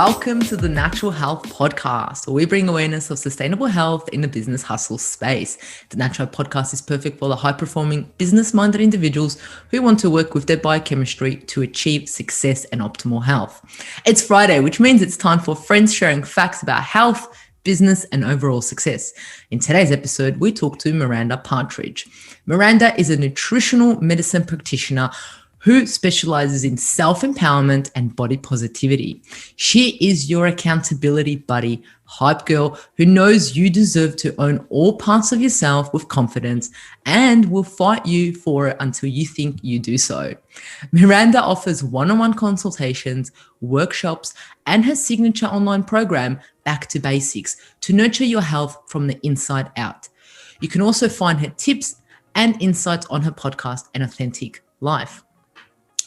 Welcome to the Natural Health Podcast, where we bring awareness of sustainable health in the business hustle space. The Natural Podcast is perfect for the high-performing, business-minded individuals who want to work with their biochemistry to achieve success and optimal health. It's Friday, which means it's time for friends sharing facts about health, business, and overall success. In today's episode, we talk to Miranda Partridge. Miranda is a nutritional medicine practitioner who specializes in self-empowerment and body positivity. She is your accountability buddy, hype girl, who knows you deserve to own all parts of yourself with confidence and will fight you for it until you think you do so. Miranda offers one-on-one consultations, workshops, and her signature online program, Back to Basics, to nurture your health from the inside out. You can also find her tips and insights on her podcast, An Authentic Life.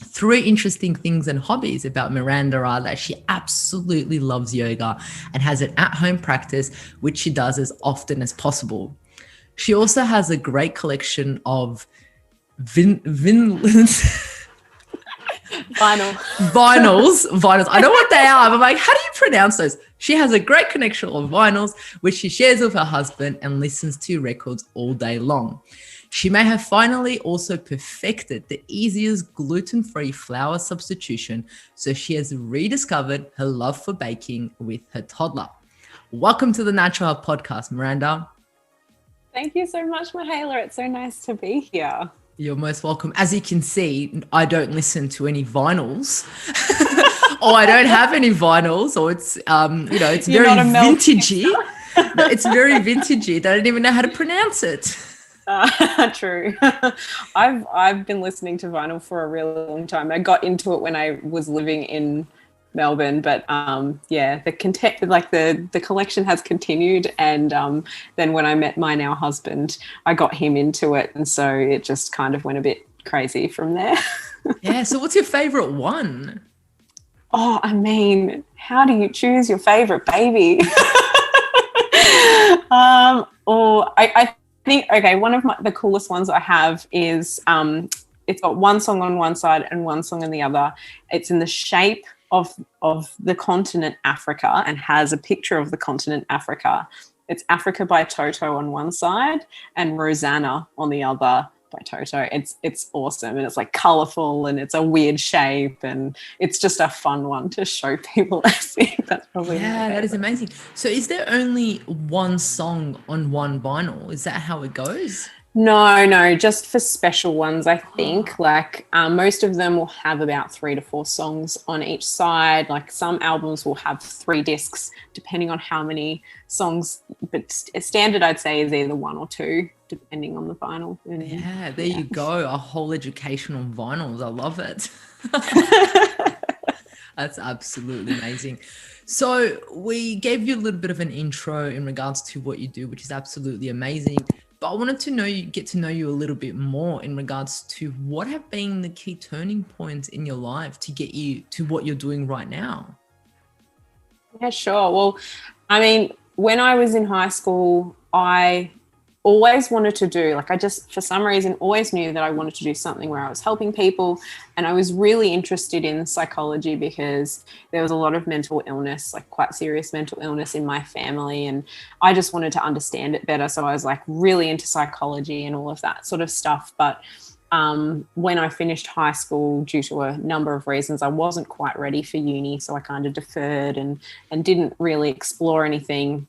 Three interesting things and hobbies about Miranda are that she absolutely loves yoga and has an at-home practice, which she does as often as possible. She also has a great collection of vinyls. I know what they are, but I'm like, how do you pronounce those? She has a great collection of vinyls, which she shares with her husband and listens to records all day long. She may have finally also perfected the easiest gluten-free flour substitution, so she has rediscovered her love for baking with her toddler. Welcome to the Natural Health Podcast, Miranda. Thank you so much, Michaela. It's so nice to be here. You're most welcome. As you can see, I don't listen to any vinyls, or I don't have any vinyls, or it's it's very vintagey. It's very vintagey. That I don't even know how to pronounce it. True. I've been listening to vinyl for a really long time. I got into it when I was living in Melbourne, but the collection has continued, and then when I met my now husband, I got him into it, and so it just kind of went a bit crazy from there. Yeah. So, what's your favorite one? Oh, I mean, how do you choose your favorite baby? I think, one of the coolest ones I have is it's got one song on one side and one song on the other. It's in the shape of the continent Africa and has a picture of the continent Africa. It's Africa by Toto on one side and Rosanna on the other by Toto. It's awesome, and it's like colorful, and it's a weird shape, and it's just a fun one to show people. I think that's probably that is amazing. So is there only one song on one vinyl? Is that how it goes? No, just for special ones, I think. Most of them will have about 3 to 4 songs on each side. Like some albums will have 3 discs, depending on how many songs. But standard, I'd say, is either 1 or 2, depending on the vinyl. Yeah, there you go. A whole education on vinyls. I love it. That's absolutely amazing. So we gave you a little bit of an intro in regards to what you do, which is absolutely amazing. But I wanted to get to know you a little bit more in regards to what have been the key turning points in your life to get you to what you're doing right now. Yeah, sure. Well, I mean, when I was in high school, I always wanted to do, I just, for some reason, always knew that I wanted to do something where I was helping people. And I was really interested in psychology because there was a lot of mental illness, quite serious mental illness in my family. And I just wanted to understand it better. So I was really into psychology and all of that sort of stuff. But when I finished high school, due to a number of reasons, I wasn't quite ready for uni. So I kind of deferred and didn't really explore anything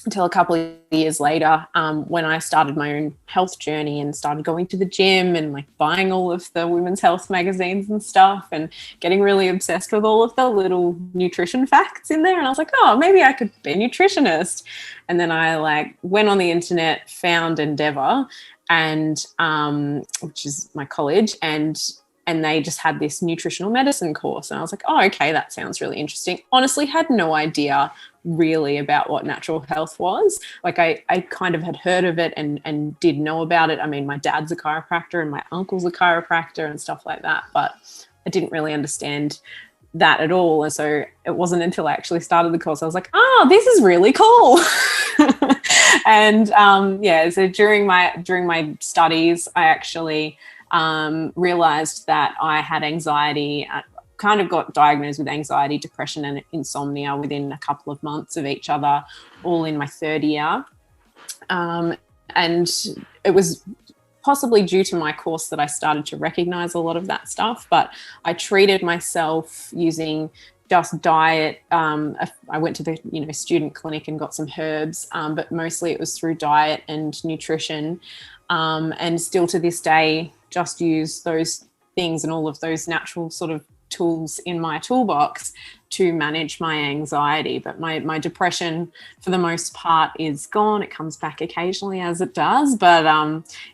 until a couple of years later, when I started my own health journey and started going to the gym and buying all of the women's health magazines and stuff and getting really obsessed with all of the little nutrition facts in there. And I was like, oh, maybe I could be a nutritionist. And then I went on the internet, found Endeavour, and which is my college, and they just had this nutritional medicine course. And I was like, oh, okay, that sounds really interesting. Honestly, had no idea really about what natural health was. I kind of had heard of it and did know about it. I mean, my dad's a chiropractor and my uncle's a chiropractor and stuff like that, but I didn't really understand that at all. And so it wasn't until I actually started the course I was like, oh, this is really cool. And so during my studies, I actually realized that I had anxiety kind of got diagnosed with anxiety, depression, and insomnia within a couple of months of each other, all in my third year. And it was possibly due to my course that I started to recognize a lot of that stuff, but I treated myself using just diet. I went to the student clinic and got some herbs, but mostly it was through diet and nutrition, and still to this day just use those things and all of those natural sort of tools in my toolbox to manage my anxiety. But my depression for the most part is gone. It comes back occasionally, as it does, but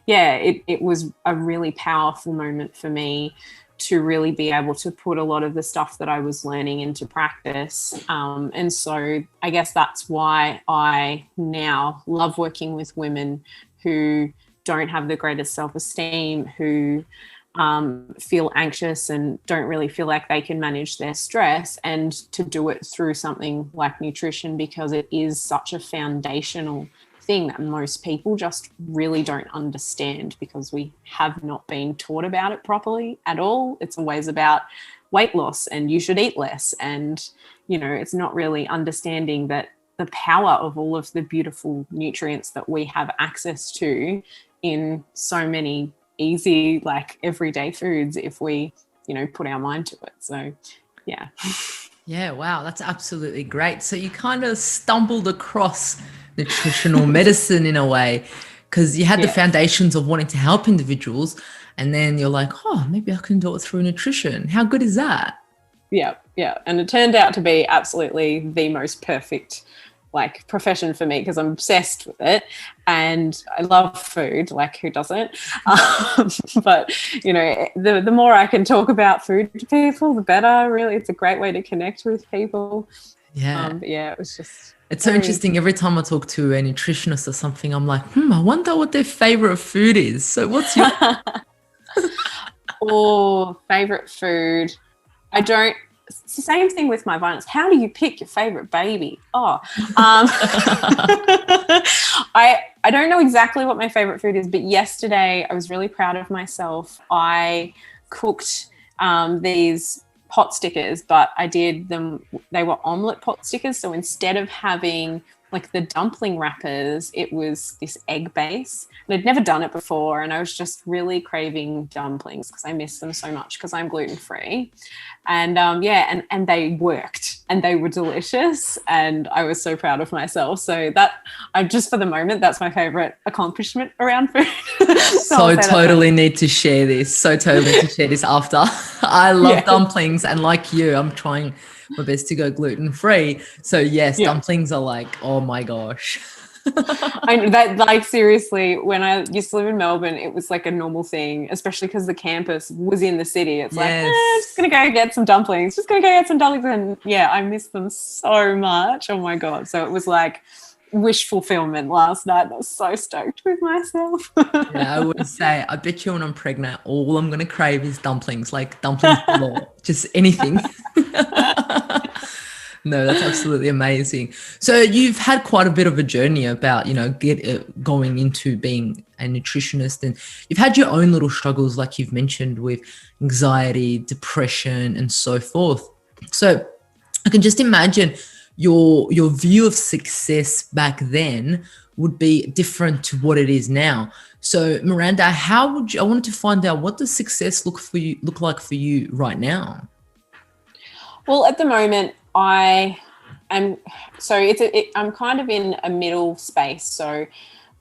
it was a really powerful moment for me to really be able to put a lot of the stuff that I was learning into practice. And so I guess that's why I now love working with women who don't have the greatest self-esteem, who feel anxious and don't really feel like they can manage their stress, and to do it through something like nutrition, because it is such a foundational thing that most people just really don't understand, because we have not been taught about it properly at all. It's always about weight loss and you should eat less, and it's not really understanding that the power of all of the beautiful nutrients that we have access to in so many easy, like everyday foods, if we put our mind to it. So yeah, wow, that's absolutely great. So you kind of stumbled across nutritional medicine in a way, because you had the foundations of wanting to help individuals, and then you're like, oh, maybe I can do it through nutrition. How good is that? Yeah, and it turned out to be absolutely the most perfect profession for me, because I'm obsessed with it and I love food, like who doesn't? But the more I can talk about food to people, the better. Really, it's a great way to connect with people. It was just, it's so interesting. Every time I talk to a nutritionist or something, I'm like, I wonder what their favorite food is. So what's your favorite food? It's the same thing with my violence. How do you pick your favorite baby? I don't know exactly what my favorite food is, but yesterday I was really proud of myself. I cooked these pot stickers, but I did them, they were omelette pot stickers. So instead of having the dumpling wrappers, it was this egg base. And I'd never done it before, and I was just really craving dumplings because I miss them so much because I'm gluten-free. And and they worked and they were delicious, and I was so proud of myself. So that, I'm just, for the moment, that's my favorite accomplishment around food. So totally need to share this. So totally need to share this after. I love dumplings, and like you, I'm trying my best to go gluten-free. So yes, dumplings are oh my gosh. I know that, seriously, when I used to live in Melbourne, it was a normal thing, especially because the campus was in the city. It's just gonna go get some dumplings, and I miss them so much. Oh my god. So it was wish fulfillment last night. I was so stoked with myself. I would say, I bet you when I'm pregnant, all I'm gonna crave is dumplings, dumplings galore, just anything. No, that's absolutely amazing. So you've had quite a bit of a journey about, going into being a nutritionist, and you've had your own little struggles, like you've mentioned, with anxiety, depression, and so forth. So I can just imagine your view of success back then would be different to what it is now. So Miranda, I wanted to find out, what does success look like for you right now? Well, at the moment, I'm kind of in a middle space. So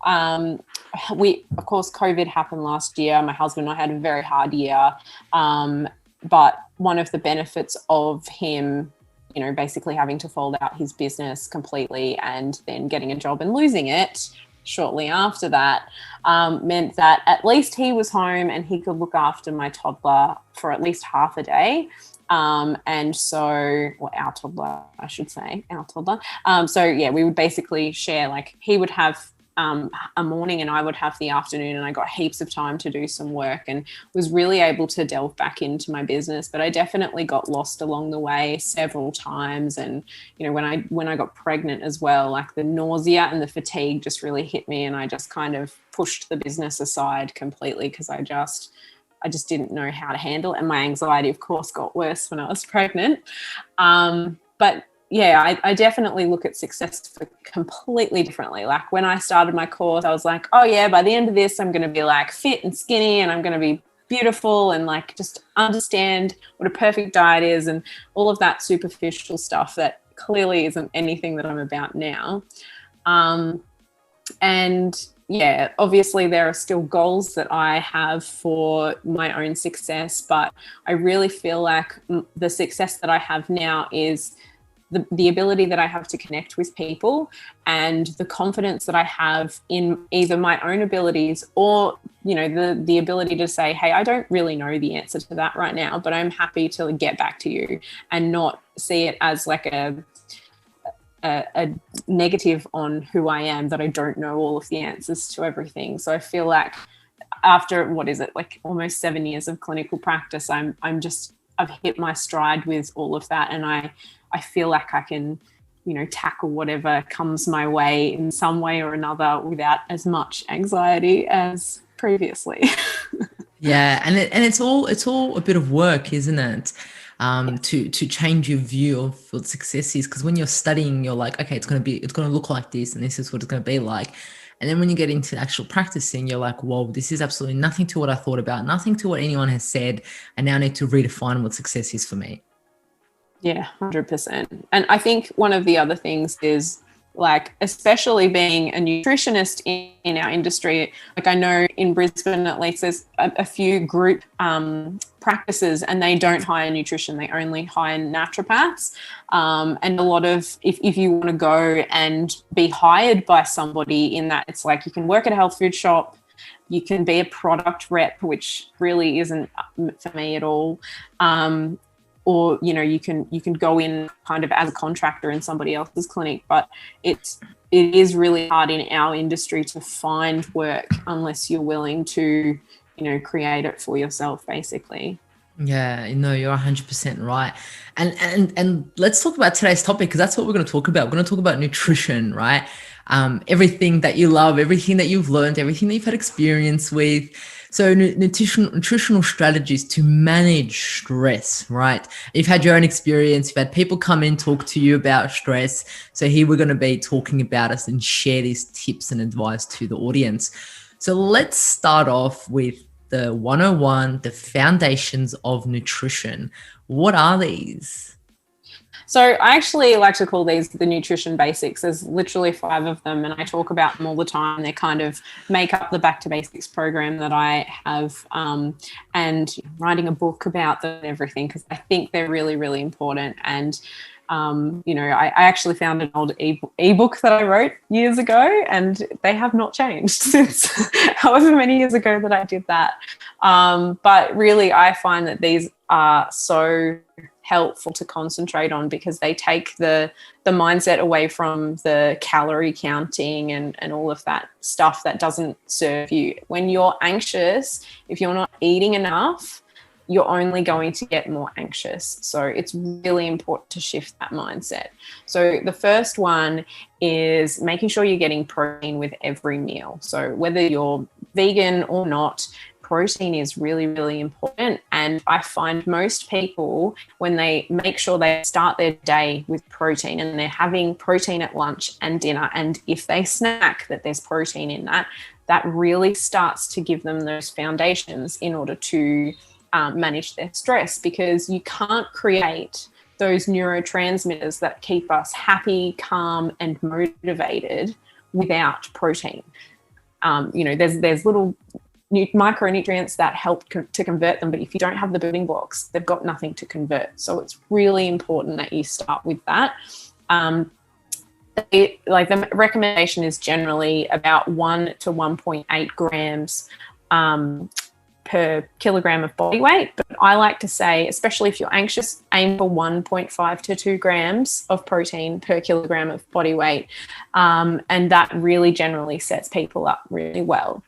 of course, COVID happened last year. My husband and I had a very hard year. But one of the benefits of him, basically having to fold out his business completely and then getting a job and losing it shortly after that, meant that at least he was home and he could look after my toddler for at least half a day. And so, our toddler, I should say, our toddler. We would basically share, he would have a morning and I would have the afternoon, and I got heaps of time to do some work and was really able to delve back into my business. But I definitely got lost along the way several times. And, when I got pregnant as well, the nausea and the fatigue just really hit me, and I just kind of pushed the business aside completely because I just just didn't know how to handle it. And my anxiety, of course, got worse when I was pregnant. But yeah, I definitely look at success completely differently. Like when I started my course, I was like, oh yeah, by the end of this, I'm going to be like fit and skinny, and I'm going to be beautiful, and like just understand what a perfect diet is, and all of that superficial stuff that clearly isn't anything that I'm about now. And yeah, obviously there are still goals that I have for my own success, but I really feel like the success that I have now is the ability that I have to connect with people, and the confidence that I have in either my own abilities or, you know, the ability to say, hey, I don't really know the answer to that right now, but I'm happy to get back to you, and not see it as like a negative on who I am, that I don't know all of the answers to everything. So I feel like after, what is it, like almost 7 years of clinical practice, I've hit my stride with all of that, and I feel like I can, you know, tackle whatever comes my way in some way or another without as much anxiety as previously. Yeah, and it's all a bit of work, isn't it? To change your view of what success is, because when you're studying, you're like, okay, it's gonna look like this, and this is what it's gonna be like. And then when you get into actual practicing, you're like, whoa, this is absolutely nothing to what I thought about, nothing to what anyone has said. I now need to redefine what success is for me. Yeah, 100%. And I think one of the other things is, like, especially being a nutritionist in our industry, like I know in Brisbane at least there's a few group practices, and they don't hire nutrition, they only hire naturopaths. And a lot of, if you want to go and be hired by somebody in that, it's like you can work at a health food shop, you can be a product rep, which really isn't for me at all. Or, you know, you can go in kind of as a contractor in somebody else's clinic, but it is really hard in our industry to find work unless you're willing to, you know, create it for yourself, basically. Yeah, no, you're 100% right. And let's talk about today's topic, because that's what we're going to talk about. We're going to talk about nutrition, right? Everything that you love, everything that you've learned, everything that you've had experience with. So nutritional strategies to manage stress, right? You've had your own experience. You've had people come in, talk to you about stress. So here we're going to be talking about us and share these tips and advice to the audience. So let's start off with the 101, the foundations of nutrition. What are these? So I actually like to call these the nutrition basics. There's literally 5 of them, and I talk about them all the time. They kind of make up the Back to Basics program that I have, and writing a book about them and everything, because I think they're really, really important. And you know, I actually found an old ebook that I wrote years ago, and they have not changed since however many years ago that I did that. But really, I find that these are so helpful to concentrate on, because they take the mindset away from the calorie counting and all of that stuff that doesn't serve you. When you're anxious, if you're not eating enough, you're only going to get more anxious. So it's really important to shift that mindset. So the first one is making sure you're getting protein with every meal. So whether you're vegan or not, protein is really, really important. And I find most people, when they make sure they start their day with protein, and they're having protein at lunch and dinner, and if they snack, that there's protein in that, that really starts to give them those foundations in order to manage their stress, because you can't create those neurotransmitters that keep us happy, calm, and motivated without protein. You know, there's little micronutrients that help to convert them, but if you don't have the building blocks, they've got nothing to convert. So it's really important that you start with that. Like the recommendation is generally about 1 to 1.8 grams per kilogram of body weight. But I like to say, especially if you're anxious, aim for 1.5 to 2 grams of protein per kilogram of body weight. And that really generally sets people up really well.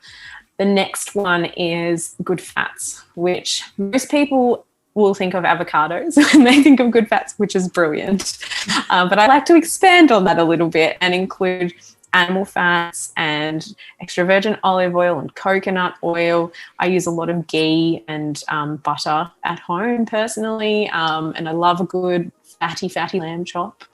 The next one is good fats, which most people will think of avocados when they think of good fats, which is brilliant. But I like to expand on that a little bit and include animal fats and extra virgin olive oil and coconut oil. I use a lot of ghee and butter at home personally, and I love a good fatty lamb chop.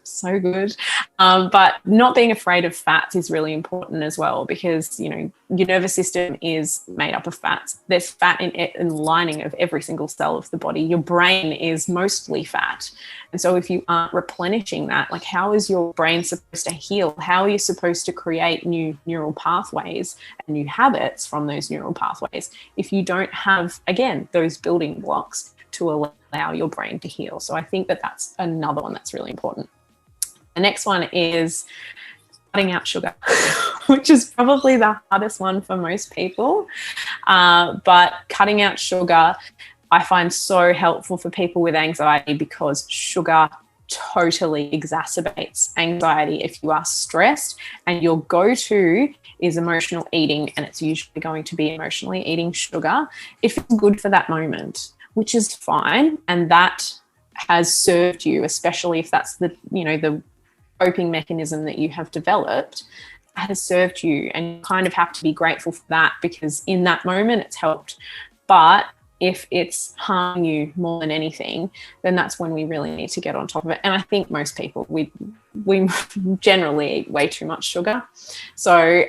So good. But not being afraid of fats is really important as well, because, you know, your nervous system is made up of fats. There's fat in the lining of every single cell of the body. Your brain is mostly fat. And so if you aren't replenishing that, like, how is your brain supposed to heal? How are you supposed to create new neural pathways and new habits from those neural pathways if you don't have, again, those building blocks to allow your brain to heal? So I think that that's another one that's really important. The next one is cutting out sugar, which is probably the hardest one for most people. But cutting out sugar, I find so helpful for people with anxiety, because sugar totally exacerbates anxiety. If you are stressed and your go-to is emotional eating, and it's usually going to be emotionally eating sugar, it feels good for that moment, which is fine. And that has served you, especially if that's the coping mechanism that you have developed, has served you, and you kind of have to be grateful for that, because in that moment it's helped. But if it's harming you more than anything, then that's when we really need to get on top of it. And I think most people, we generally eat way too much sugar. So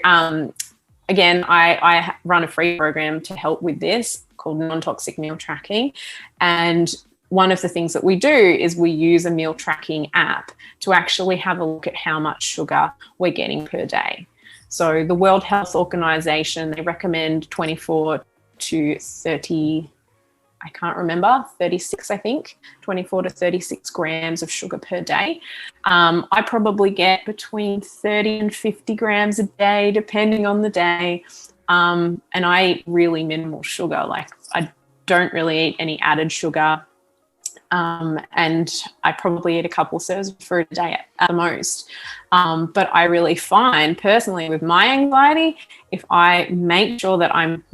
again, I run a free program to help with this called Non-Toxic Meal Tracking. And one of the things that we do is we use a meal tracking app to actually have a look at how much sugar we're getting per day. So the World Health Organization, they recommend 24 to 30, I can't remember, 36, I think, 24 to 36 grams of sugar per day. I probably get between 30 and 50 grams a day, depending on the day. And I eat really minimal sugar. Like, I don't really eat any added sugar. And I probably eat a couple of serves of fruit a day at the most. But I really find personally with my anxiety, if I make sure that I'm,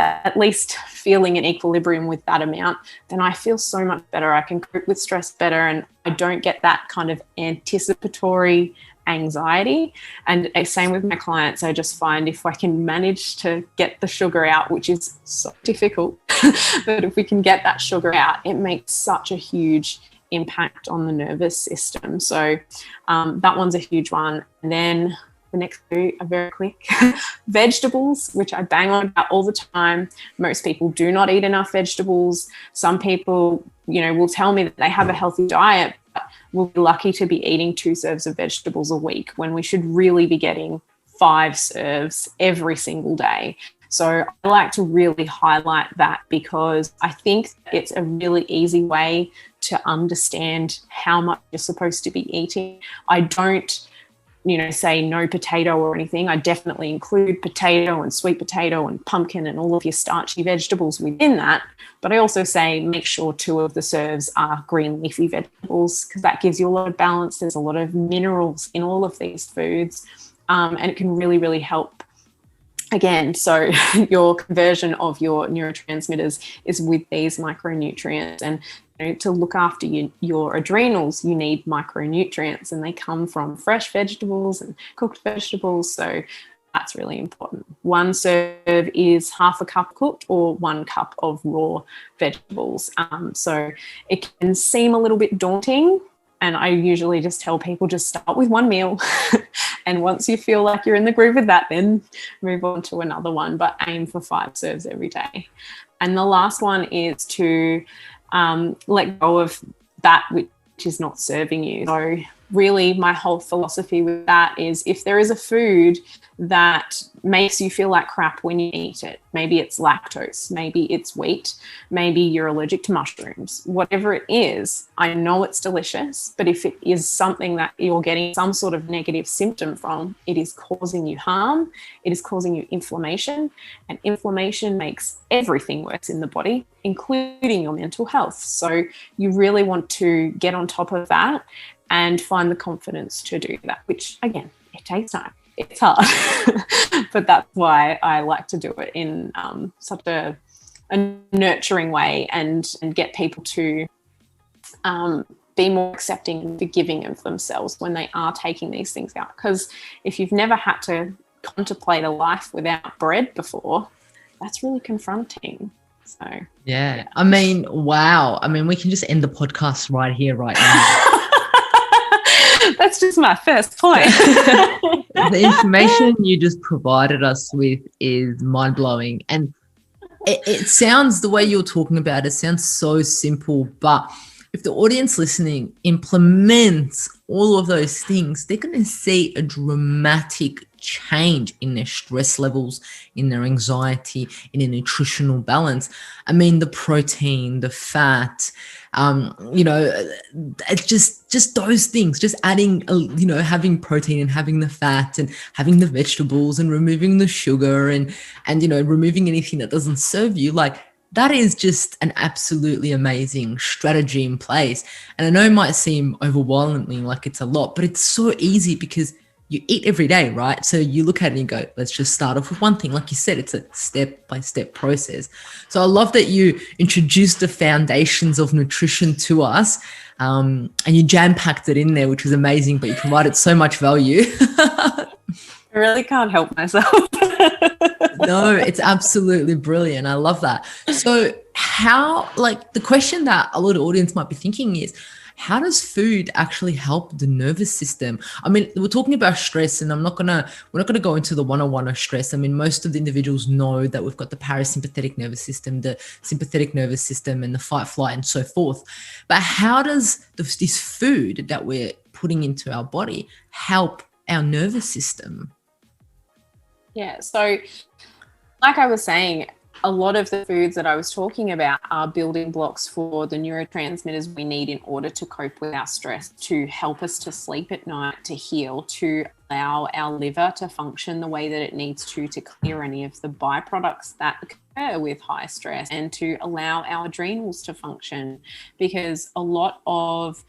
at least feeling an equilibrium with that amount, then I feel so much better. I can cope with stress better, and I don't get that kind of anticipatory anxiety. And same with my clients, I just find if I can manage to get the sugar out, which is so difficult, but if we can get that sugar out, it makes such a huge impact on the nervous system. So that one's a huge one. And then the next two are very quick. Vegetables, which I bang on about all the time. Most people do not eat enough vegetables. Some people, will tell me that they have a healthy diet, but we'll be lucky to be eating 2 serves of vegetables a week, when we should really be getting 5 serves every single day. So I like to really highlight that, because I think it's a really easy way to understand how much you're supposed to be eating. I don't say no potato or anything. I definitely include potato and sweet potato and pumpkin and all of your starchy vegetables within that. But I also say make sure 2 of the serves are green leafy vegetables, because that gives you a lot of balance. There's a lot of minerals in all of these foods, and it can really, really help. Again, so your conversion of your neurotransmitters is with these micronutrients. And to look after your adrenals, you need micronutrients, and they come from fresh vegetables and cooked vegetables. So that's really important. 1 serve is half a cup cooked or 1 cup of raw vegetables. So it can seem a little bit daunting. And I usually just tell people, just start with 1 meal. And once you feel like you're in the groove with that, then move on to another one, but aim for 5 serves every day. And the last one is to let go of that which is not serving you. So really my whole philosophy with that is, if there is a food that makes you feel like crap when you eat it, maybe it's lactose, maybe it's wheat, maybe you're allergic to mushrooms, whatever it is, I know it's delicious, but if it is something that you're getting some sort of negative symptom from, it is causing you harm, it is causing you inflammation, and inflammation makes everything worse in the body, including your mental health. So you really want to get on top of that and find the confidence to do that, which again, it takes time. It's hard, but that's why I like to do it in such a nurturing way, and get people to be more accepting and forgiving of themselves when they are taking these things out. Because if you've never had to contemplate a life without bread before, that's really confronting. So yeah. I mean, wow. I mean, we can just end the podcast right here, right now. That's just my first point. The information you just provided us with is mind-blowing. And it sounds, the way you're talking about it sounds so simple, but if the audience listening implements all of those things, they're going to see a dramatic change in their stress levels, in their anxiety, in their nutritional balance. I mean, the protein, the fat, it's just those things, just adding, having protein and having the fat and having the vegetables and removing the sugar and removing anything that doesn't serve you. Like, that is just an absolutely amazing strategy in place. And I know it might seem overwhelming, like it's a lot, but it's so easy because you eat every day, right? So you look at it and you go, let's just start off with one thing. Like you said, it's a step-by-step process. So I love that you introduced the foundations of nutrition to us, and you jam-packed it in there, which was amazing, but you provided so much value. I really can't help myself. No, it's absolutely brilliant. I love that. So the question that a lot of audience might be thinking is, how does food actually help the nervous system? I mean, we're talking about stress, and we're not gonna go into the 101 of stress. I mean, most of the individuals know that we've got the parasympathetic nervous system, the sympathetic nervous system, and the fight, flight, and so forth. But how does this food that we're putting into our body help our nervous system? Yeah, so like I was saying, a lot of the foods that I was talking about are building blocks for the neurotransmitters we need in order to cope with our stress, to help us to sleep at night, to heal, to allow our liver to function the way that it needs to clear any of the byproducts that occur with high stress, and to allow our adrenals to function. Because a lot of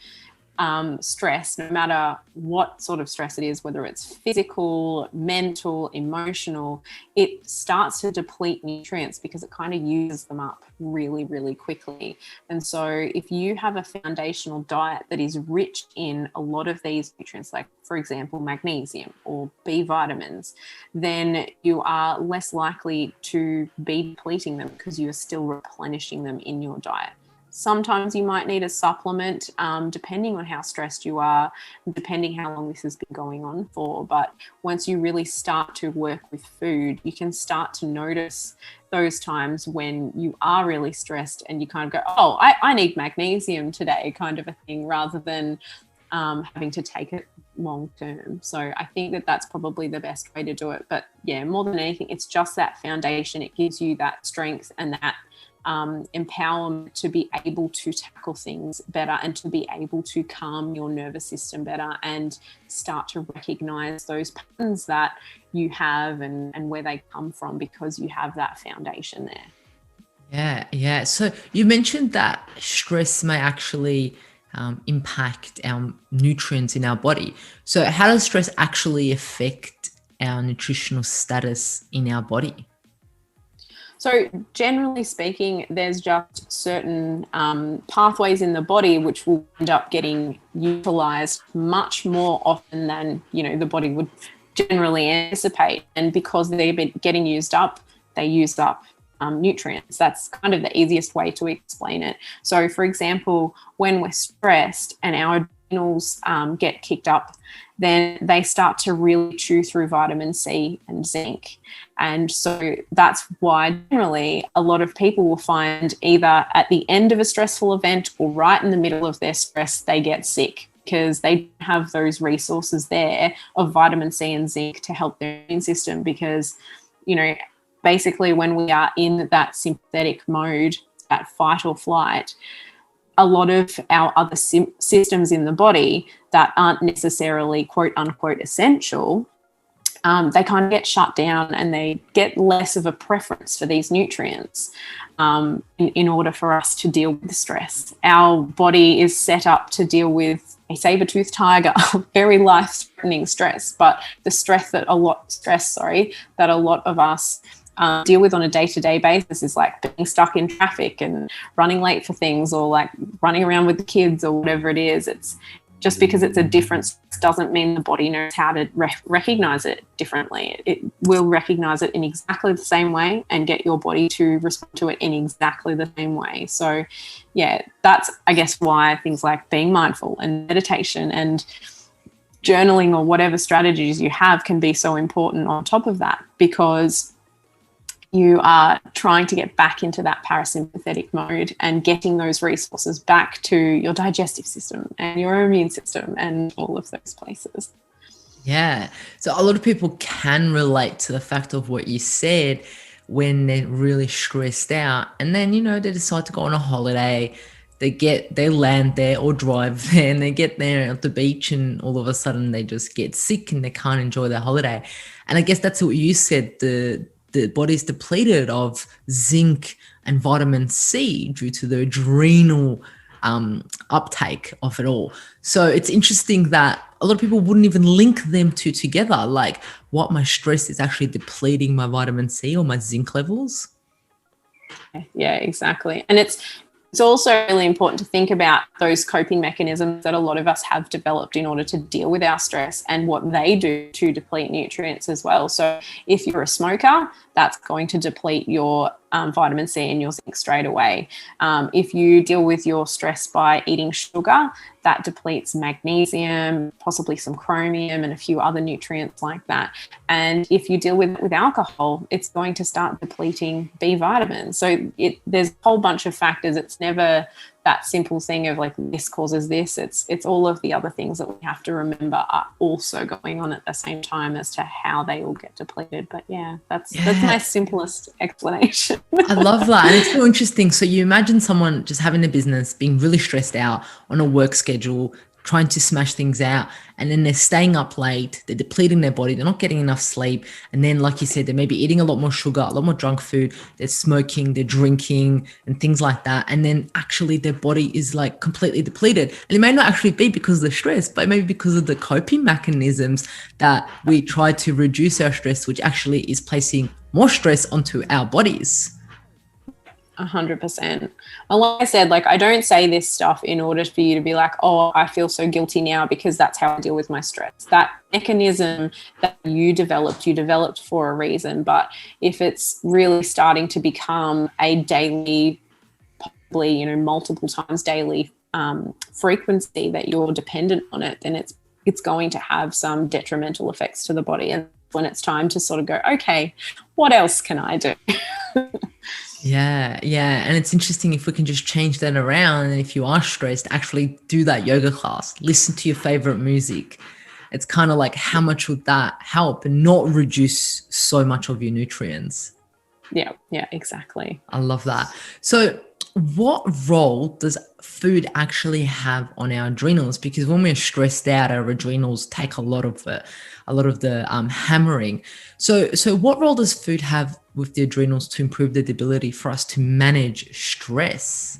stress, no matter what sort of stress it is, whether it's physical, mental, emotional, it starts to deplete nutrients because it kind of uses them up really, really quickly. And so if you have a foundational diet that is rich in a lot of these nutrients, like, for example, magnesium or B vitamins, then you are less likely to be depleting them because you are still replenishing them in your diet. Sometimes you might need a supplement, depending on how stressed you are, depending how long this has been going on for. But once you really start to work with food, you can start to notice those times when you are really stressed and you kind of go, oh, I need magnesium today, kind of a thing, rather than having to take it long term. So I think that that's probably the best way to do it. But yeah, more than anything, it's just that foundation. It gives you that strength and that empowerment to be able to tackle things better and to be able to calm your nervous system better and start to recognize those patterns that you have and where they come from, because you have that foundation there. Yeah. So you mentioned that stress may actually impact our nutrients in our body. So how does stress actually affect our nutritional status in our body? So generally speaking, there's just certain pathways in the body which will end up getting utilized much more often than, the body would generally anticipate. And because they're getting used up, they use up nutrients. That's kind of the easiest way to explain it. So for example, when we're stressed and our adrenals get kicked up, then they start to really chew through vitamin C and zinc. And so that's why generally a lot of people will find either at the end of a stressful event or right in the middle of their stress, they get sick because they don't have those resources there of vitamin C and zinc to help their immune system. Because, basically when we are in that sympathetic mode, that fight or flight, a lot of our other systems in the body that aren't necessarily quote unquote essential, they kind of get shut down and they get less of a preference for these nutrients in order for us to deal with stress. Our body is set up to deal with a saber-toothed tiger, very life-threatening stress, but the stress that a lot of us deal with on a day-to-day basis is like being stuck in traffic and running late for things, or like running around with the kids or whatever it is. It's just because it's a difference doesn't mean the body knows how to recognize it differently. It will recognize it in exactly the same way and get your body to respond to it in exactly the same way. So yeah, that's, I guess, why things like being mindful and meditation and journaling or whatever strategies you have can be so important on top of that, because you are trying to get back into that parasympathetic mode and getting those resources back to your digestive system and your immune system and all of those places. Yeah. So a lot of people can relate to the fact of what you said when they're really stressed out, and then, they decide to go on a holiday. They land there or drive there, and they get there at the beach, and all of a sudden they just get sick and they can't enjoy their holiday. And I guess that's what you said. The body's depleted of zinc and vitamin C due to the adrenal uptake of it all. So it's interesting that a lot of people wouldn't even link them two together. Like, what, my stress is actually depleting my vitamin C or my zinc levels? Yeah, exactly. And it's also really important to think about those coping mechanisms that a lot of us have developed in order to deal with our stress and what they do to deplete nutrients as well. So if you're a smoker, that's going to deplete your vitamin C and your zinc straight away. If you deal with your stress by eating sugar, that depletes magnesium, possibly some chromium and a few other nutrients like that. And if you deal with alcohol, it's going to start depleting B vitamins. So there's a whole bunch of factors. It's never that simple thing of like, this causes this. It's all of the other things that we have to remember are also going on at the same time as to how they all get depleted. But that's my simplest explanation. I love that. And it's so interesting. So you imagine someone just having a business, being really stressed out on a work schedule, trying to smash things out, and then they're staying up late, they're depleting their body, they're not getting enough sleep, and then, like you said, they may be eating a lot more sugar, a lot more junk food, they're smoking, they're drinking and things like that, and then actually their body is like completely depleted. And it may not actually be because of the stress, but maybe because of the coping mechanisms that we try to reduce our stress, which actually is placing more stress onto our bodies. 100%. And like I said, like, I don't say this stuff in order for you to be like, oh, I feel so guilty now because that's how I deal with my stress. That mechanism that you developed for a reason. But if it's really starting to become a daily, probably, multiple times daily frequency that you're dependent on it, then it's going to have some detrimental effects to the body. And when it's time to sort of go, okay, what else can I do? Yeah. And it's interesting if we can just change that around. And if you are stressed, actually do that yoga class, listen to your favorite music. It's kind of like, how much would that help and not reduce so much of your nutrients? Yeah, exactly. I love that. So what role does food actually have on our adrenals? Because when we're stressed out, our adrenals take a lot of the hammering. So what role does food have with the adrenals to improve the ability for us to manage stress?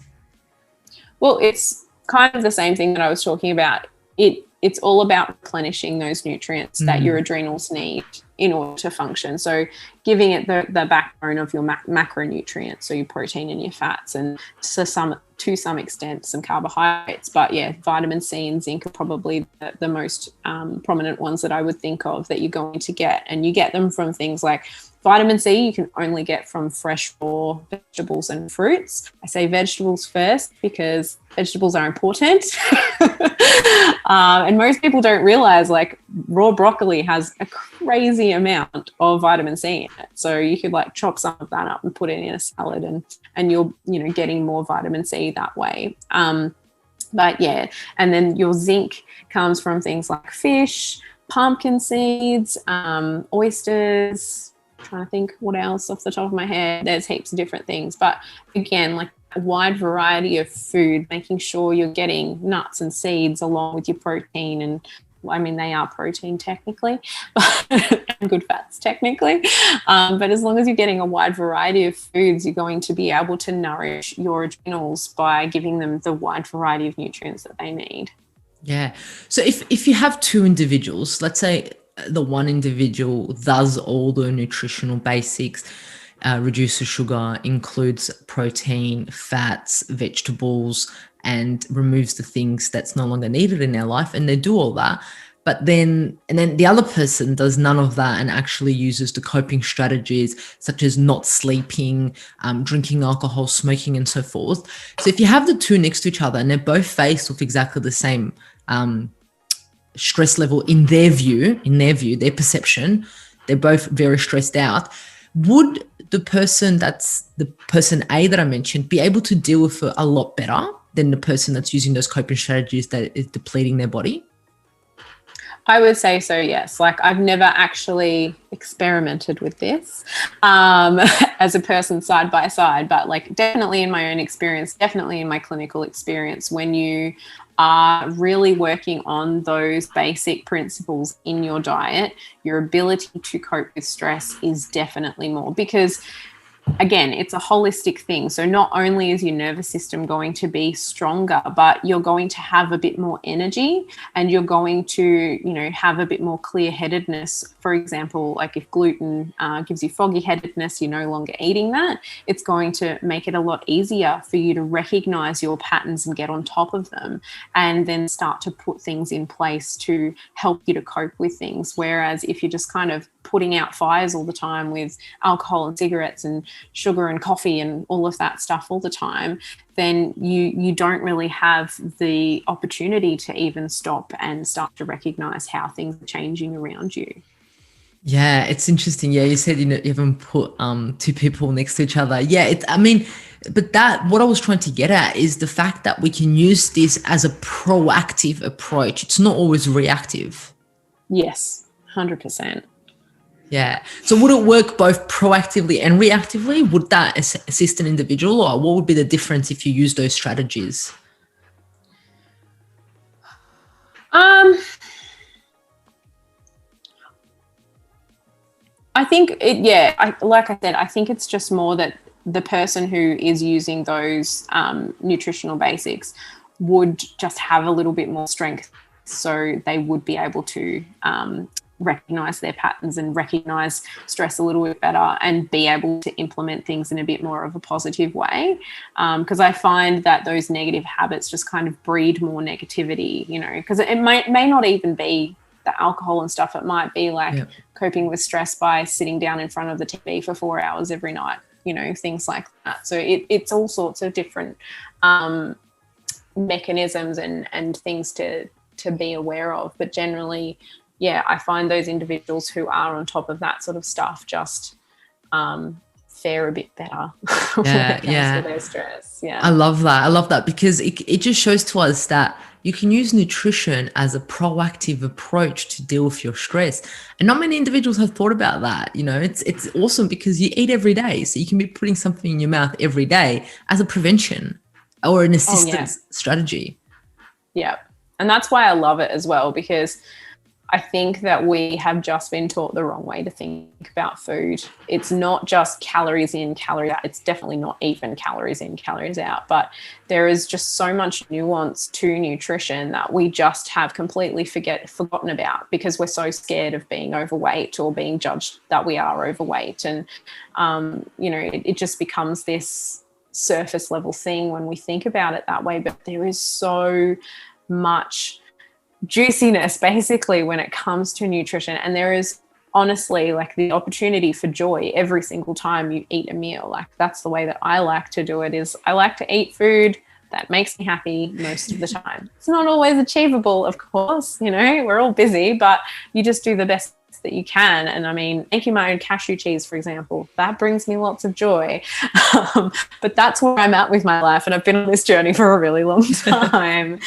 Well, it's kind of the same thing that I was talking about. It's all about replenishing those nutrients that your adrenals need in order to function. So giving it the backbone of your macronutrients, so your protein and your fats, and to some extent some carbohydrates. But yeah, vitamin C and zinc are probably the most prominent ones that I would think of that you're going to get. And you get them from things like vitamin C you can only get from fresh raw vegetables and fruits. I say vegetables first because vegetables are important. And most people don't realize, like, raw broccoli has a crazy amount of vitamin C in it. So you could like chop some of that up and put it in a salad, and you're getting more vitamin C that way. But yeah, and then your zinc comes from things like fish, pumpkin seeds, oysters. I'm trying to think what else off the top of my head. There's heaps of different things. But again, like a wide variety of food, making sure you're getting nuts and seeds along with your protein. And I mean, they are protein technically, and good fats technically. But as long as you're getting a wide variety of foods, you're going to be able to nourish your adrenals by giving them the wide variety of nutrients that they need. Yeah. So if you have two individuals, let's say the one individual does all the nutritional basics, reduces sugar, includes protein, fats, vegetables, and removes the things that's no longer needed in their life. And they do all that. But then the other person does none of that and actually uses the coping strategies such as not sleeping, drinking alcohol, smoking, and so forth. So if you have the two next to each other and they're both faced with exactly the same stress level in their view, their perception, they're both very stressed out. Would the person that's the person A that I mentioned be able to deal with it a lot better than the person that's using those coping strategies that is depleting their body? I would say so, yes. Like, I've never actually experimented with this as a person side by side, but like definitely in my own experience, definitely in my clinical experience, when you are really working on those basic principles in your diet, your ability to cope with stress is definitely more, because again, it's a holistic thing. So not only is your nervous system going to be stronger, but you're going to have a bit more energy and you're going to, have a bit more clear-headedness. For example, like if gluten gives you foggy-headedness, you're no longer eating that. It's going to make it a lot easier for you to recognize your patterns and get on top of them and then start to put things in place to help you to cope with things. Whereas if you're just kind of putting out fires all the time with alcohol and cigarettes and sugar and coffee and all of that stuff all the time, then you don't really have the opportunity to even stop and start to recognize how things are changing around you. Yeah, it's interesting. Yeah, you said you haven't put two people next to each other. Yeah, but what I was trying to get at is the fact that we can use this as a proactive approach. It's not always reactive. Yes, 100%. Yeah. So would it work both proactively and reactively? Would that assist an individual, or what would be the difference if you use those strategies? I think like I said, I think it's just more that the person who is using those nutritional basics would just have a little bit more strength, so they would be able to recognize their patterns and recognize stress a little bit better and be able to implement things in a bit more of a positive way. Because I find that those negative habits just kind of breed more negativity, because it may not even be the alcohol and stuff. It might be like coping with stress by sitting down in front of the TV for 4 hours every night, things like that. So it's all sorts of different mechanisms and things to be aware of. But generally, I find those individuals who are on top of that sort of stuff just fare a bit better when it comes to their stress. Yeah, I love that because it just shows to us that you can use nutrition as a proactive approach to deal with your stress. And not many individuals have thought about that. It's awesome because you eat every day. So you can be putting something in your mouth every day as a prevention or an assistance strategy. Yeah. And that's why I love it as well, because I think that we have just been taught the wrong way to think about food. It's not just calories in, calories out. It's definitely not even calories in, calories out. But there is just so much nuance to nutrition that we just have completely forgotten about because we're so scared of being overweight or being judged that we are overweight. And, it just becomes this surface level thing when we think about it that way. But there is so much juiciness basically when it comes to nutrition, and there is honestly like the opportunity for joy every single time you eat a meal. Like that's the way that I like to do it, is I like to eat food that makes me happy most of the time. It's not always achievable, of course, we're all busy, but you just do the best that you can. And I mean, making my own cashew cheese, for example, that brings me lots of joy. But that's where I'm at with my life, and I've been on this journey for a really long time.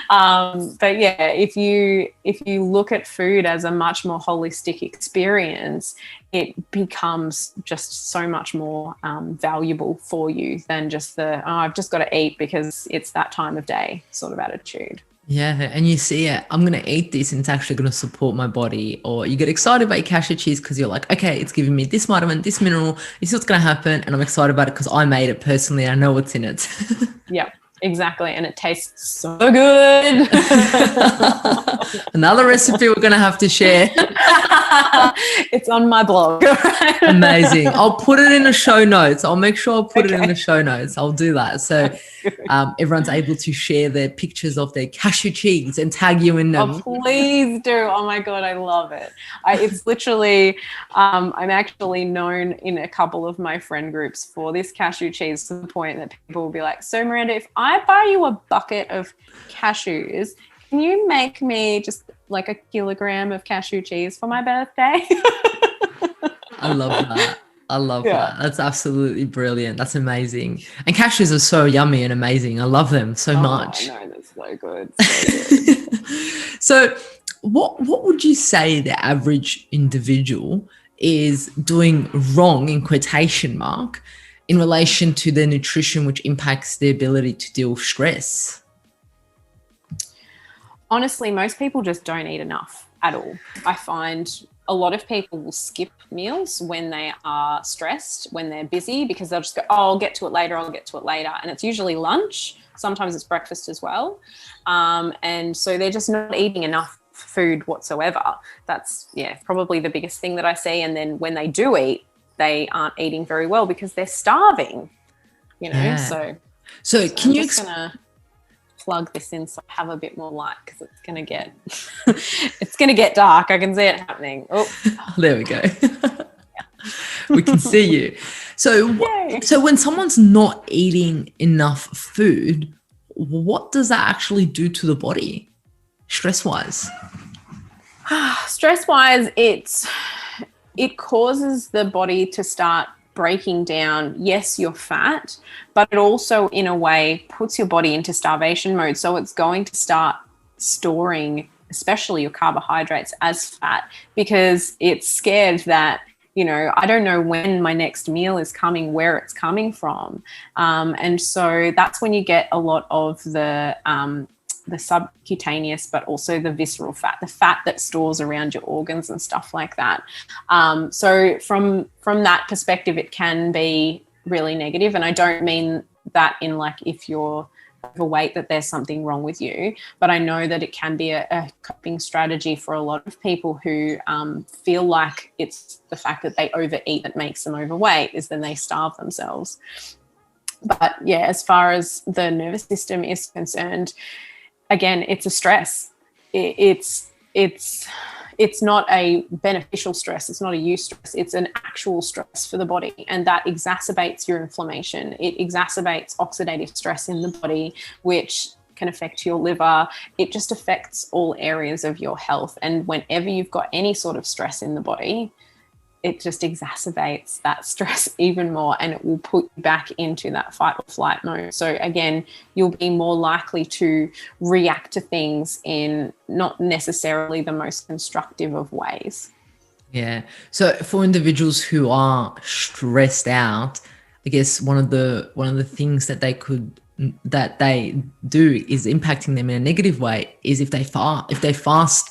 But yeah, if you look at food as a much more holistic experience, it becomes just so much more valuable for you than just I've just got to eat because it's that time of day sort of attitude. Yeah, and you see it, I'm going to eat this and it's actually going to support my body. Or you get excited about your cashew cheese because you're like, okay, it's giving me this vitamin, this mineral, this is what's going to happen. And I'm excited about it because I made it personally. I know what's in it. Yeah, Exactly. And it tastes so good. Another recipe we're going to have to share. It's on my blog. Amazing. I'll put it in the show notes. I'll make sure I'll put it in the Okay. show notes. I'll do that. So everyone's able to share their pictures of their cashew cheese and tag you in them. Oh, please do. Oh my God, I love it. It's literally, I'm actually known in a couple of my friend groups for this cashew cheese, to the point that people will be like, so Miranda, if I buy you a bucket of cashews, can you make me just like a kilogram of cashew cheese for my birthday? I love that. I love that. That's absolutely brilliant. That's amazing. And cashews are so yummy and amazing. I love them so much. I know, that's so good. So good. So what would you say the average individual is doing wrong, in quotation mark, in relation to their nutrition, which impacts their ability to deal with stress? Honestly, most people just don't eat enough at all. I find a lot of people will skip meals when they are stressed, when they're busy, because they'll just go, oh, I'll get to it later. And it's usually lunch. Sometimes it's breakfast as well. And so they're just not eating enough food whatsoever. That's, probably the biggest thing that I see. And then when they do eat, they aren't eating very well because they're starving, So can you plug this in so I have a bit more light, because it's gonna get dark. I can see it happening. Oh, there we go. We can see you. So when someone's not eating enough food, what does that actually do to the body, stress-wise? Stress-wise, it causes the body to start breaking down, yes, your fat, but it also in a way puts your body into starvation mode. So it's going to start storing, especially your carbohydrates, as fat, because it's scared that, I don't know when my next meal is coming, where it's coming from. And so that's when you get a lot of the subcutaneous, but also the visceral fat, the fat that stores around your organs and stuff like that. So from that perspective, it can be really negative. And I don't mean that in like, if you're overweight, that there's something wrong with you, but I know that it can be a coping strategy for a lot of people who feel like it's the fact that they overeat that makes them overweight, is then they starve themselves. But as far as the nervous system is concerned, again, it's a stress. It's not a beneficial stress. It's not a eustress. It's an actual stress for the body, and that exacerbates your inflammation. It exacerbates oxidative stress in the body, which can affect your liver. It just affects all areas of your health. And whenever you've got any sort of stress in the body, it just exacerbates that stress even more, and it will put you back into that fight or flight mode. So again, you'll be more likely to react to things in not necessarily the most constructive of ways. Yeah. So for individuals who are stressed out, I guess one of the things that they do is impacting them in a negative way is if they prolong their fast,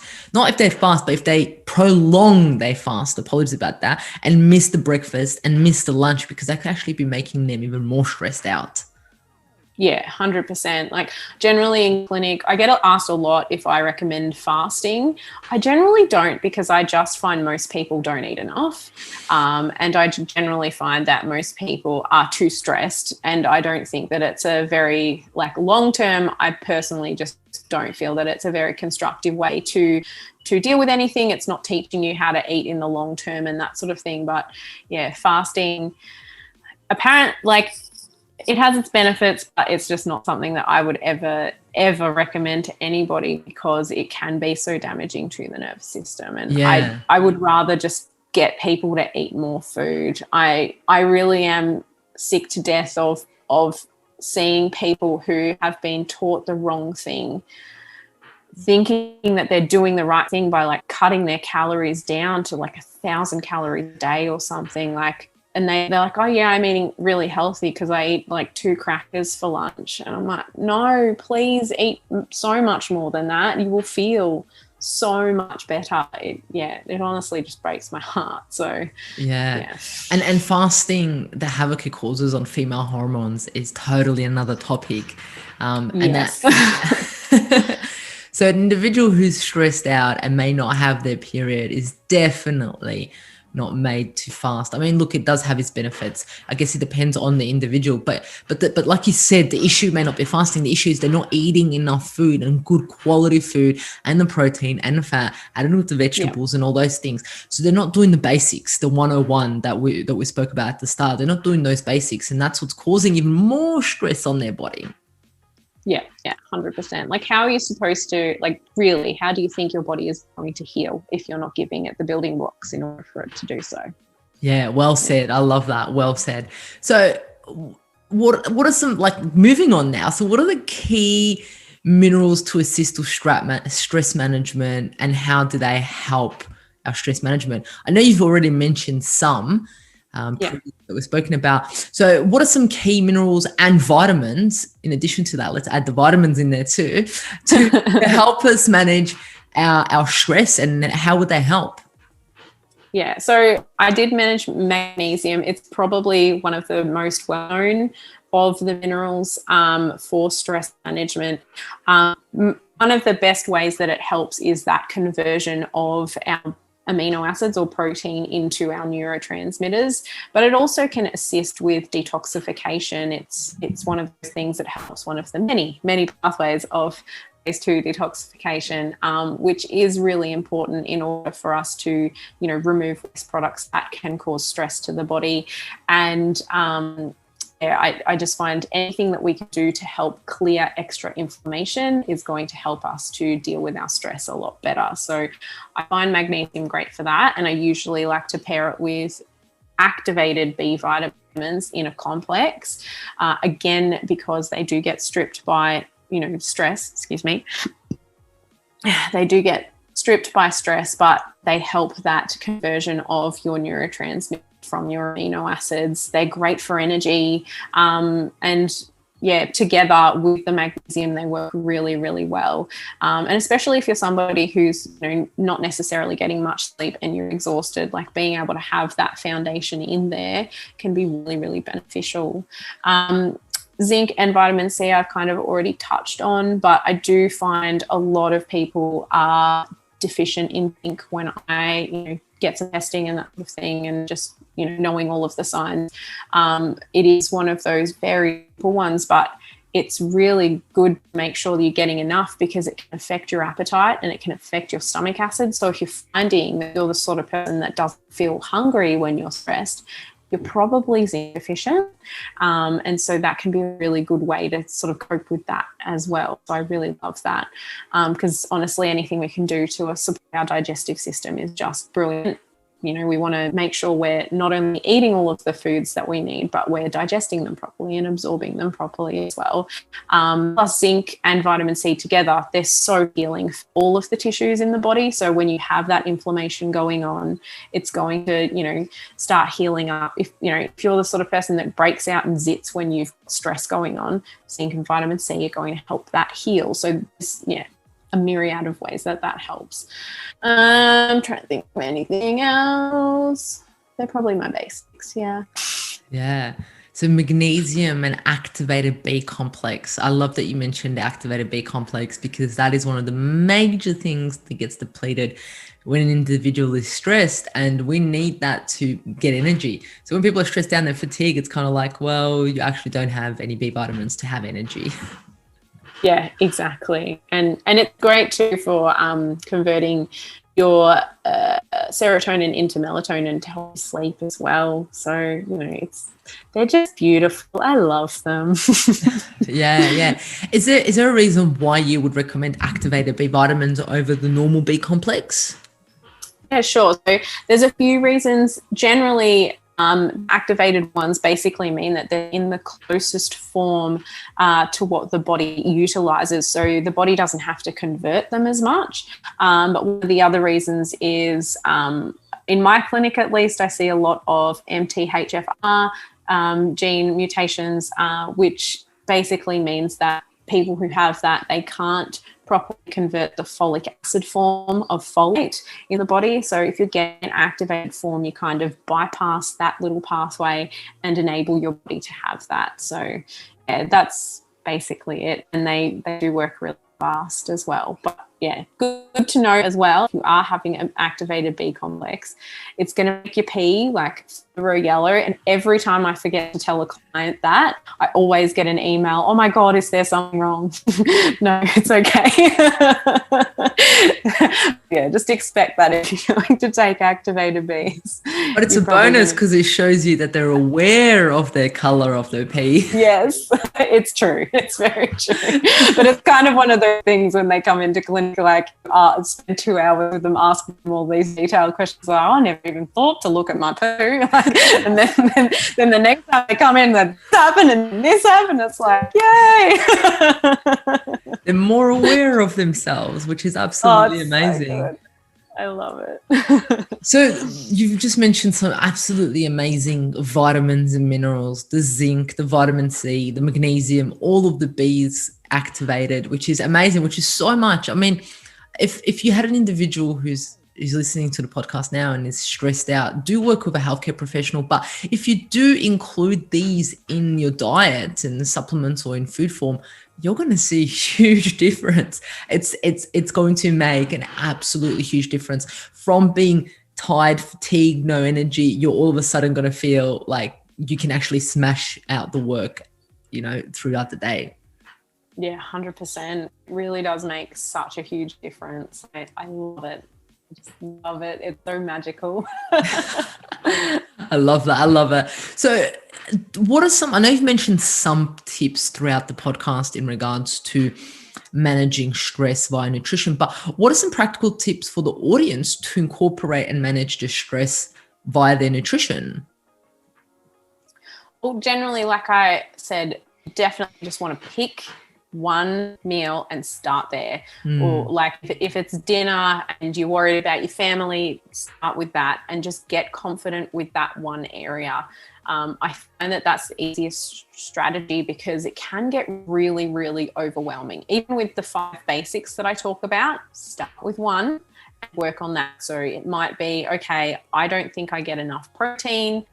apologies about that, and miss the breakfast and miss the lunch, because that could actually be making them even more stressed out. Yeah, 100%. Like generally in clinic, I get asked a lot if I recommend fasting. I generally don't, because I just find most people don't eat enough. And I generally find that most people are too stressed, and I don't think that it's a very long-term, I personally just don't feel that it's a very constructive way to deal with anything. It's not teaching you how to eat in the long term and that sort of thing. But fasting, it has its benefits, but it's just not something that I would ever recommend to anybody, because it can be so damaging to the nervous system. And I would rather just get people to eat more food. I really am sick to death of seeing people who have been taught the wrong thing, thinking that they're doing the right thing by cutting their calories down to 1,000 calories a day or something, and they're like, oh yeah, I'm eating really healthy because I eat 2 crackers for lunch. And I'm like, no, please eat so much more than that. You will feel so much better. It honestly just breaks my heart. So yeah. And fasting, the havoc it causes on female hormones is totally another topic. yes. So an individual who's stressed out and may not have their period is definitely not made to fast. I mean, look, it does have its benefits. I guess it depends on the individual, but like you said, the issue may not be fasting. The issue is they're not eating enough food and good quality food and the protein and the fat added with the vegetables and all those things. So they're not doing the basics, the 101 that we spoke about at the start. They're not doing those basics, and that's what's causing even more stress on their body. Yeah, 100%. Like, how are you supposed to, like, really, how do you think your body is going to heal if you're not giving it the building blocks in order for it to do so? Yeah, well said. I love that. Well said. So what are some, like, moving on now, so what are the key minerals to assist with stress management, and how do they help our stress management? I know you've already mentioned some, that we've spoken about. So what are some key minerals and vitamins, in addition to that, let's add the vitamins in there too, to help us manage our stress, and how would they help? Yeah, so I did mention magnesium. It's probably one of the most well-known of the minerals for stress management. One of the best ways that it helps is that conversion of our amino acids or protein into our neurotransmitters, but it also can assist with detoxification. It's one of those things that helps one of the many pathways of phase 2 detoxification, which is really important in order for us to, remove waste products that can cause stress to the body. And I just find anything that we can do to help clear extra inflammation is going to help us to deal with our stress a lot better. So I find magnesium great for that. And I usually like to pair it with activated B vitamins in a complex, again, because they do get stripped by, stress, They do get stripped by stress, but they help that conversion of your neurotransmitters from your amino acids. They're great for energy. And together with the magnesium, they work really, really well. And especially if you're somebody who's not necessarily getting much sleep and you're exhausted, like being able to have that foundation in there can be really, really beneficial. Zinc and vitamin C I've kind of already touched on, but I do find a lot of people are deficient in zinc when I get some testing and that sort of thing, and just knowing all of the signs. It is one of those very simple ones, but it's really good to make sure that you're getting enough, because it can affect your appetite and it can affect your stomach acid. So if you're finding that you're the sort of person that doesn't feel hungry when you're stressed, you're probably zinc deficient. And so that can be a really good way to sort of cope with that as well. So I really love that, because honestly, anything we can do to support our digestive system is just brilliant. We want to make sure we're not only eating all of the foods that we need, but we're digesting them properly and absorbing them properly as well. Plus zinc and vitamin C together, they're so healing for all of the tissues in the body. So when you have that inflammation going on, it's going to, start healing up. If you're the sort of person that breaks out and zits when you've got stress going on, zinc and vitamin C are going to help that heal. So a myriad of ways that helps. I'm trying to think of anything else. They're probably my basics. Yeah. So magnesium and activated B complex. I love that you mentioned the activated B complex, because that is one of the major things that gets depleted when an individual is stressed, and we need that to get energy. So when people are stressed out and they're fatigued, it's kind of like, well, you actually don't have any B vitamins to have energy. Yeah, exactly. And it's great too for converting your serotonin into melatonin to help you sleep as well. So, they're just beautiful. I love them. Yeah. Is there a reason why you would recommend activated B vitamins over the normal B complex? Yeah, sure. So there's a few reasons. Generally, activated ones basically mean that they're in the closest form to what the body utilizes. So the body doesn't have to convert them as much. But one of the other reasons is, in my clinic at least, I see a lot of MTHFR gene mutations, which basically means that people who have that, they can't properly convert the folic acid form of folate in the body. So if you're getting an activated form, you kind of bypass that little pathway and enable your body to have that. So yeah, that's basically it. And they do work really fast as well. But yeah, good to know as well, if you are having an activated B complex, it's going to make your pee like through yellow. And every time I forget to tell a client that, I always get an email, oh my God, is there something wrong? No, it's okay. Yeah, just expect that if you're going to take activated Bs. But it's a bonus because it shows you that they're aware of their color of their pee. Yes, it's true. It's very true. But it's kind of one of those things when they come into clinic, like spend 2 hours with them asking them all these detailed questions. Like, I never even thought to look at my poo. And then the next time they come in, that this happened and this happened. It's like, yay! They're more aware of themselves, which is absolutely amazing. So I love it. So you've just mentioned some absolutely amazing vitamins and minerals, the zinc, the vitamin C, the magnesium, all of the Bs activated, which is amazing, which is so much. I mean, if you had an individual who's listening to the podcast now and is stressed out, do work with a healthcare professional. But if you do include these in your diet and the supplements or in food form, you're going to see a huge difference. It's going to make an absolutely huge difference. From being tired, fatigued, no energy, you're all of a sudden going to feel like you can actually smash out the work, throughout the day. Yeah, 100%. Really does make such a huge difference. I love it. I just love it. It's so magical. I love that. I love it. So what are I know you've mentioned some tips throughout the podcast in regards to managing stress via nutrition, but what are some practical tips for the audience to incorporate and manage the stress via their nutrition? Well, generally, like I said, definitely just want to pick one meal and start there. Or like if it's dinner and you're worried about your family, start with that and just get confident with that one area. I find that that's the easiest strategy because it can get really, really overwhelming. Even with the 5 basics that I talk about, start with one and work on that. So it might be, okay, I don't think I get enough protein.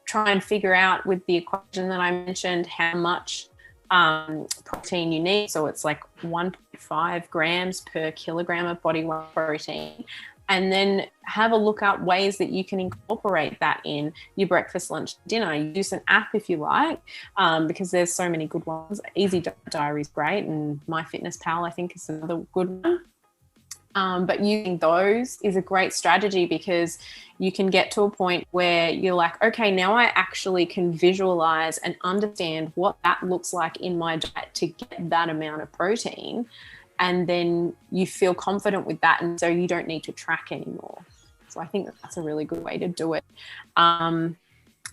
Try and figure out with the equation that I mentioned how much protein you need. So it's like 1.5 grams per kilogram of body weight protein. And then have a look at ways that you can incorporate that in your breakfast, lunch, dinner. Use an app if you like, because there's so many good ones. Easy Diary is great, and MyFitnessPal I think is another good one. But using those is a great strategy because you can get to a point where you're like, okay, now I actually can visualize and understand what that looks like in my diet to get that amount of protein. And then you feel confident with that. And so you don't need to track anymore. So I think that's a really good way to do it.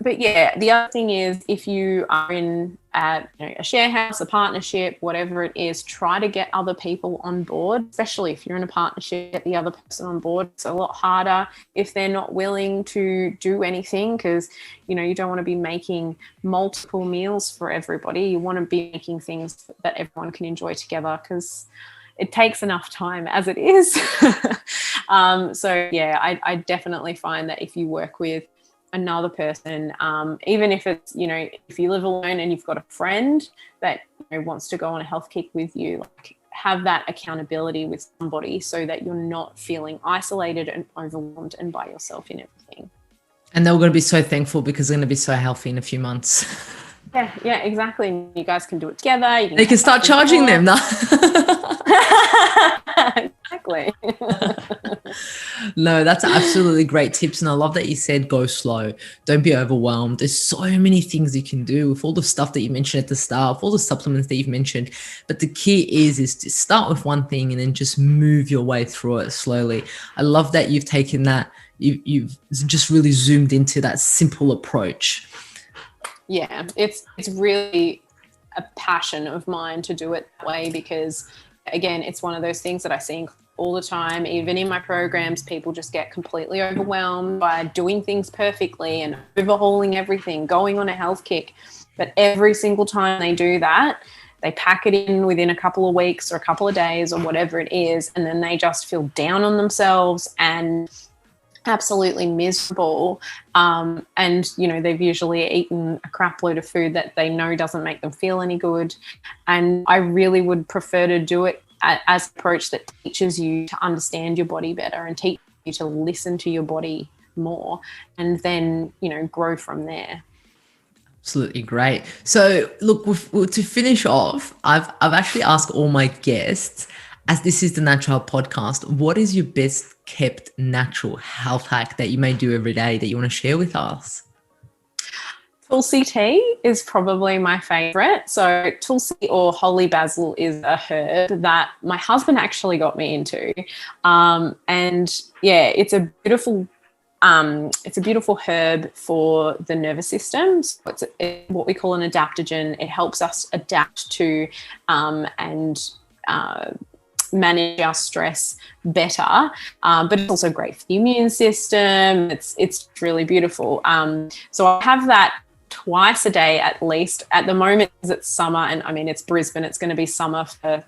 But yeah, the other thing is if you are in a share house, a partnership, whatever it is, try to get other people on board, especially if you're in a partnership, get the other person on board. It's a lot harder if they're not willing to do anything because, you don't want to be making multiple meals for everybody. You want to be making things that everyone can enjoy together because it takes enough time as it is. So yeah, I definitely find that if you work with another person, even if it's, if you live alone and you've got a friend that wants to go on a health kick with you, like have that accountability with somebody so that you're not feeling isolated and overwhelmed and by yourself in everything. And they're going to be so thankful because they're going to be so healthy in a few months. Yeah, exactly. You guys can do it together. They can start charging them. Exactly. No, that's absolutely great tips. And I love that you said go slow. Don't be overwhelmed. There's so many things you can do with all the stuff that you mentioned at the start, with all the supplements that you've mentioned. But the key is to start with one thing and then just move your way through it slowly. I love that you've taken that. You've just really zoomed into that simple approach. Yeah, it's really a passion of mine to do it that way because, again, it's one of those things that I see all the time. Even in my programs, people just get completely overwhelmed by doing things perfectly and overhauling everything, going on a health kick. But every single time they do that, they pack it in within a couple of weeks or a couple of days or whatever it is, and then they just feel down on themselves and absolutely miserable. And, you know, they've usually eaten a crap load of food that they know doesn't make them feel any good. And I really would prefer to do it as an approach that teaches you to understand your body better and teach you to listen to your body more, and then, you know, grow from there. Absolutely great. So look, to finish off, I've actually asked all my guests, as this is the Natural Health Podcast, what is your best kept natural health hack that you may do every day that you want to share with us? Tulsi tea is probably my favorite. So Tulsi or holy basil is a herb that my husband actually got me into. And yeah, it's a beautiful herb for the nervous system. So it's what we call an adaptogen. It helps us adapt to manage our stress better, but it's also great for the immune system. It's really beautiful. So I have that twice a day at least. At the moment, it's summer, and I mean, it's Brisbane. It's going to be summer for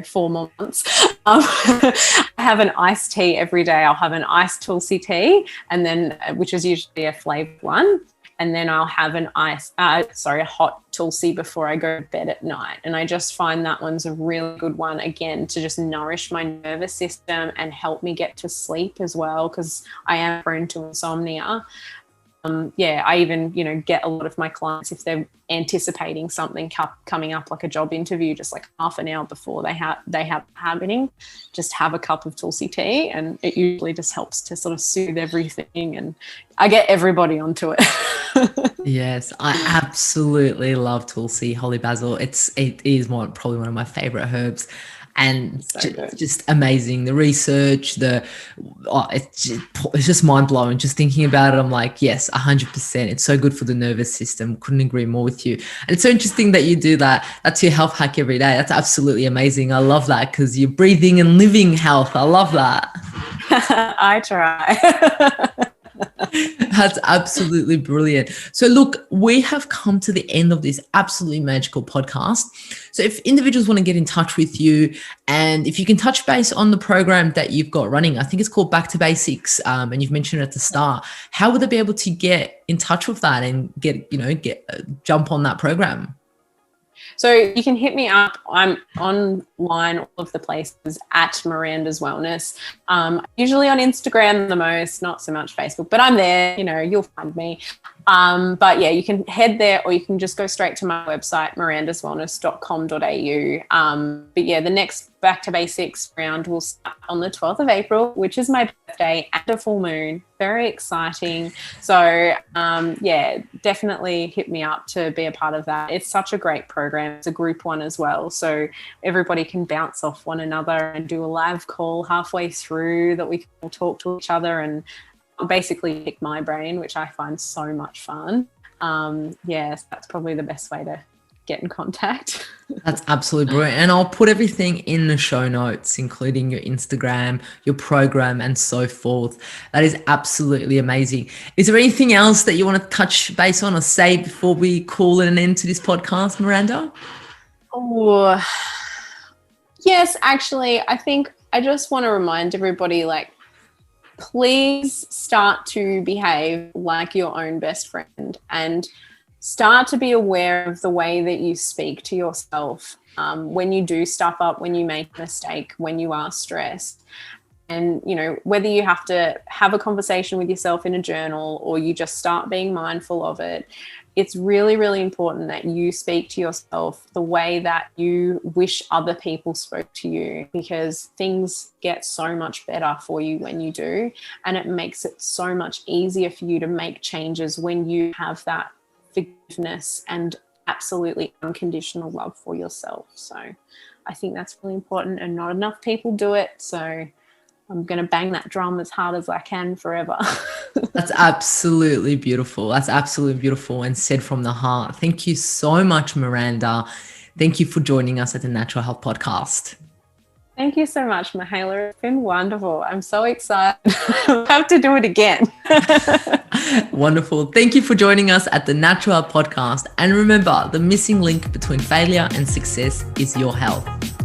4 more months. I have an iced tea every day. I'll have an iced Tulsi tea, and then which is usually a flavored one. And then I'll have a hot Tulsi before I go to bed at night. And I just find that one's a really good one, again, to just nourish my nervous system and help me get to sleep as well, because I am prone to insomnia. I even, get a lot of my clients, if they're anticipating something coming up, like a job interview, just like half an hour before they have happening, just have a cup of Tulsi tea, and it usually just helps to sort of soothe everything, and I get everybody onto it. Yes, I absolutely love Tulsi, holy basil. It is probably one of my favorite herbs. And just amazing. The research, it's just mind blowing. Just thinking about it, I'm like, yes, 100%. It's so good for the nervous system. Couldn't agree more with you. And it's so interesting that you do that. That's your health hack every day. That's absolutely amazing. I love that, because you're breathing and living health. I love that. I try. That's absolutely brilliant. So look, we have come to the end of this absolutely magical podcast. So if individuals want to get in touch with you, and if you can touch base on the program that you've got running, I think it's called Back to Basics, and you've mentioned it at the start, how would they be able to get in touch with that and jump on that program? So you can hit me up. I'm online all of the places at Miranda's Wellness. Usually on Instagram the most, not so much Facebook, but I'm there. You'll find me. But yeah, you can head there, or you can just go straight to my website, mirandaswellness.com.au. But yeah, the next Back to Basics round will start on the 12th of April, which is my birthday, and a full moon. Very exciting. So definitely hit me up to be a part of that. It's such a great program. It's a group one as well. So everybody can bounce off one another and do a live call halfway through that we can all talk to each other and basically pick my brain, which I find so much fun. Yes, that's probably the best way to get in contact. That's absolutely brilliant. And I'll put everything in the show notes, including your Instagram, your program, and so forth. That is absolutely amazing. Is there anything else that you want to touch base on or say before we call it an end to this podcast, Miranda? Oh, yes, actually, I think I just want to remind everybody, please start to behave like your own best friend, and start to be aware of the way that you speak to yourself when you do stuff up, when you make a mistake, when you are stressed. And, whether you have to have a conversation with yourself in a journal or you just start being mindful of it, it's really, really important that you speak to yourself the way that you wish other people spoke to you, because things get so much better for you when you do. And it makes it so much easier for you to make changes when you have that forgiveness and absolutely unconditional love for yourself. So I think that's really important, and not enough people do it. So I'm going to bang that drum as hard as I can forever. That's absolutely beautiful. That's absolutely beautiful and said from the heart. Thank you so much, Miranda. Thank you for joining us at the Natural Health Podcast. Thank you so much, Michaela. It's been wonderful. I'm so excited. I'll have to do it again. Wonderful. Thank you for joining us at the Natural Podcast. And remember, the missing link between failure and success is your health.